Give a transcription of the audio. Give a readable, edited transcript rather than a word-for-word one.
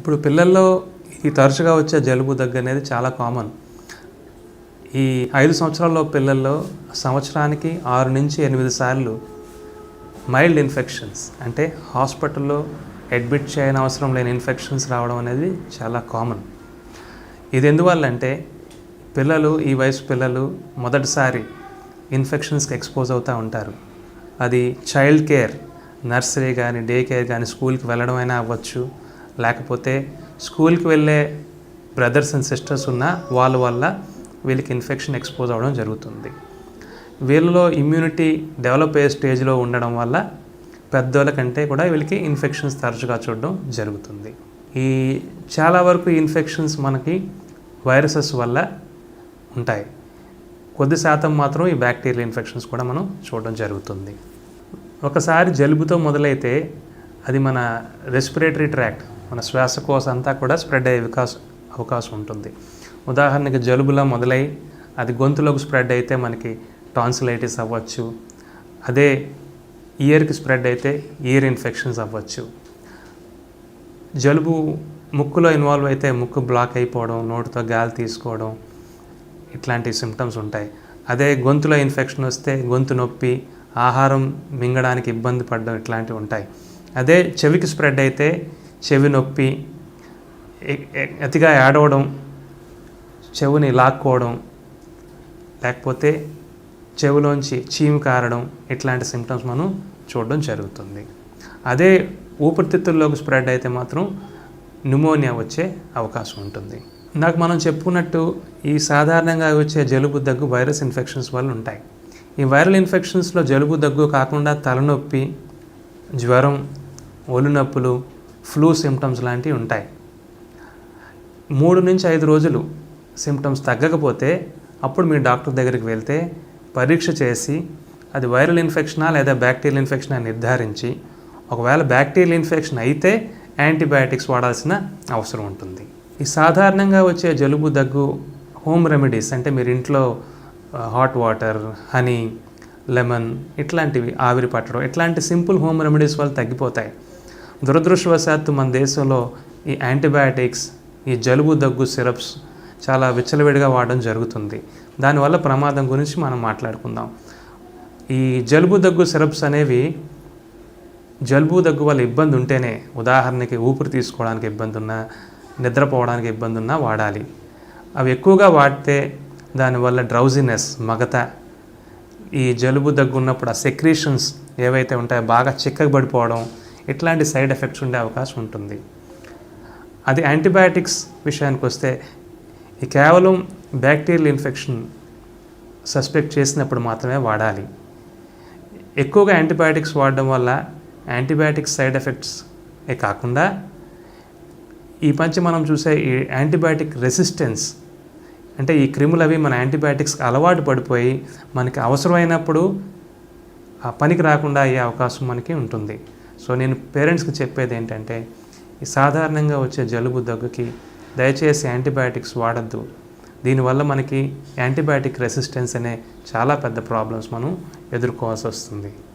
ఇప్పుడు పిల్లల్లో ఈ తరచుగా వచ్చే జలుబు దగ్గు అనేది చాలా కామన్. ఈ 5 సంవత్సరాల పిల్లల్లో సంవత్సరానికి 6-8 సార్లు మైల్డ్ ఇన్ఫెక్షన్స్ అంటే హాస్పిటల్లో అడ్మిట్ చేయని అవసరం లేని ఇన్ఫెక్షన్స్ రావడం అనేది చాలా కామన్. ఇది ఎందువల్లంటే ఈ వయసు పిల్లలు మొదటిసారి ఇన్ఫెక్షన్స్కి ఎక్స్పోజ్ అవుతూ ఉంటారు. అది చైల్డ్ కేర్, నర్సరీ కానీ, డే కేర్ కానీ, స్కూల్కి వెళ్ళడం అయినా అవ్వచ్చు, లేకపోతే స్కూల్కి వెళ్ళే బ్రదర్స్ అండ్ సిస్టర్స్ ఉన్న వాళ్ళ వల్ల వీళ్ళకి ఇన్ఫెక్షన్ ఎక్స్పోజ్ అవ్వడం జరుగుతుంది. వీళ్ళలో ఇమ్యూనిటీ డెవలప్ అయ్యే స్టేజ్లో ఉండడం వల్ల పెద్దోళ్ళ కంటే కూడా వీళ్ళకి ఇన్ఫెక్షన్స్ తరచుగా చూడడం జరుగుతుంది. ఈ చాలా వరకు ఇన్ఫెక్షన్స్ మనకి వైరసెస్ వల్ల ఉంటాయి. కొద్ది శాతం మాత్రం ఈ బ్యాక్టీరియల్ ఇన్ఫెక్షన్స్ కూడా మనం చూడడం జరుగుతుంది. ఒకసారి జలుబుతో మొదలైతే అది మన రెస్పిరేటరీ ట్రాక్ట్, మన శ్వాసకోశ అంతా కూడా స్ప్రెడ్ అయ్యే అవకాశం ఉంటుంది. ఉదాహరణకి జలుబులా మొదలై అది గొంతులోకి స్ప్రెడ్ అయితే మనకి టాన్సిలైటిస్ అవ్వచ్చు. అదే ఇయర్కి స్ప్రెడ్ అయితే ఇయర్ ఇన్ఫెక్షన్స్ అవ్వచ్చు. జలుబు ముక్కులో ఇన్వాల్వ్ అయితే ముక్కు బ్లాక్ అయిపోవడం, నోటితో గాలి తీసుకోవడం, ఇట్లాంటి సిమ్టమ్స్ ఉంటాయి. అదే గొంతులో ఇన్ఫెక్షన్ వస్తే గొంతు నొప్పి, ఆహారం మింగడానికి ఇబ్బంది పడడం, ఇట్లాంటివి ఉంటాయి. అదే చెవికి స్ప్రెడ్ అయితే చెవి నొప్పి, అతిగా ఏడవడం, చెవిని లాక్కోవడం, లేకపోతే చెవిలోంచి చీము కారడం, ఇట్లాంటి సిమ్టమ్స్ మనం చూడడం జరుగుతుంది. అదే ఊపిరితిత్తుల్లోకి స్ప్రెడ్ అయితే మాత్రం న్యూమోనియా వచ్చే అవకాశం ఉంటుంది. ఇందాక మనం చెప్పుకున్నట్టు ఈ సాధారణంగా వచ్చే జలుబు దగ్గు వైరస్ ఇన్ఫెక్షన్స్ వల్ల ఉంటాయి. ఈ వైరల్ ఇన్ఫెక్షన్స్లో జలుబు దగ్గు కాకుండా తలనొప్పి, జ్వరం, ఒళ్ళు నొప్పులు, ఫ్లూ సిమ్టమ్స్ లాంటివి ఉంటాయి. 3 నుంచి 5 రోజులు సిమ్టమ్స్ తగ్గకపోతే అప్పుడు మీరు డాక్టర్ దగ్గరికి వెళ్తే పరీక్ష చేసి అది వైరల్ ఇన్ఫెక్షనా లేదా బ్యాక్టీరియల్ ఇన్ఫెక్షనా నిర్ధారించి, ఒకవేళ బ్యాక్టీరియల్ ఇన్ఫెక్షన్ అయితే యాంటీబయాటిక్స్ వాడాల్సిన అవసరం ఉంటుంది. ఈ సాధారణంగా వచ్చే జలుబు దగ్గు హోమ్ రెమెడీస్ అంటే మీరు ఇంట్లో హాట్ వాటర్, హనీ, లెమన్ ఇట్లాంటివి ఆవిరి పట్టడం, ఇట్లాంటి సింపుల్ హోమ్ రెమెడీస్ వల్ల తగ్గిపోతాయి. దురదృష్టవశాత్తు మన దేశంలో ఈ యాంటీబయాటిక్స్, ఈ జలుబు దగ్గు సిరప్స్ చాలా విచ్చలవిడిగా వాడడం జరుగుతుంది. దానివల్ల ప్రమాదం గురించి మనం మాట్లాడుకుందాం. ఈ జలుబు దగ్గు సిరప్స్ అనేవి జలుబు దగ్గు వల్ల ఇబ్బంది ఉంటేనే, ఉదాహరణకి ఊపిరి తీసుకోవడానికి ఇబ్బంది ఉన్నా, నిద్రపోవడానికి ఇబ్బంది ఉన్నా వాడాలి. అవి ఎక్కువగా వాడితే దానివల్ల డ్రౌజినెస్, మగత, ఈ జలుబు దగ్గు ఉన్నప్పుడు ఆ సెక్రీషన్స్ ఏవైతే ఉంటాయో బాగా చిక్కబడిపోవడం, ఇట్లాంటి సైడ్ ఎఫెక్ట్స్ ఉండే అవకాశం ఉంటుంది. అది యాంటీబయాటిక్స్ విషయానికి వస్తే ఈ కేవలం బ్యాక్టీరియల్ ఇన్ఫెక్షన్ సస్పెక్ట్ చేసినప్పుడు మాత్రమే వాడాలి. ఎక్కువగా యాంటీబయాటిక్స్ వాడడం వల్ల యాంటీబయాటిక్స్ సైడ్ ఎఫెక్ట్స్ కాకుండా ఈ మనం చూసే ఈ యాంటీబయాటిక్ రెసిస్టెన్స్ అంటే ఈ క్రిములు అవి మన యాంటీబయాటిక్స్కి అలవాటు పడిపోయి మనకి అవసరమైనప్పుడు ఆ పనికి రాకుండా అయ్యే అవకాశం మనకి ఉంటుంది. సో నేను పేరెంట్స్కి చెప్పేది ఏంటంటే ఈ సాధారణంగా వచ్చే జలుబు దగ్గుకి దయచేసి యాంటీబయాటిక్స్ వాడద్దు. దీనివల్ల మనకి యాంటీబయాటిక్ రెసిస్టెన్స్ అనే చాలా పెద్ద ప్రాబ్లమ్స్ మనం ఎదుర్కోవాల్సి వస్తుంది.